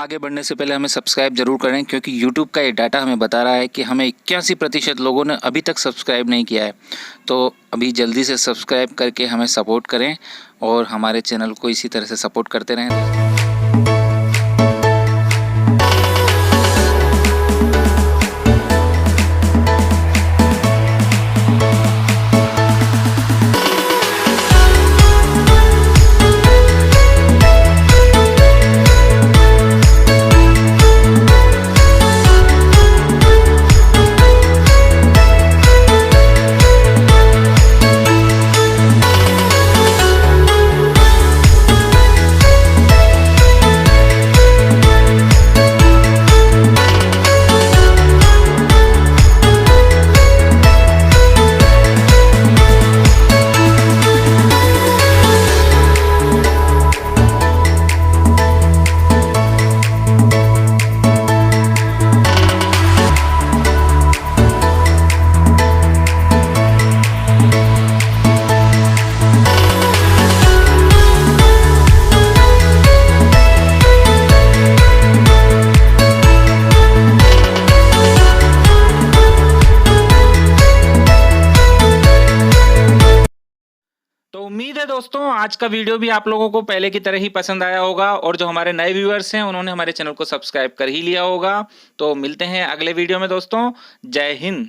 आगे बढ़ने से पहले हमें सब्सक्राइब जरूर करें, क्योंकि YouTube का ये डाटा हमें बता रहा है कि हमें 81% लोगों ने अभी तक सब्सक्राइब नहीं किया है। तो अभी जल्दी से सब्सक्राइब करके हमें सपोर्ट करें और हमारे चैनल को इसी तरह से सपोर्ट करते रहें। तो उम्मीद है दोस्तों आज का वीडियो भी आप लोगों को पहले की तरह ही पसंद आया होगा, और जो हमारे नए व्यूअर्स हैं उन्होंने हमारे चैनल को सब्सक्राइब कर ही लिया होगा। तो मिलते हैं अगले वीडियो में दोस्तों। जय हिंद।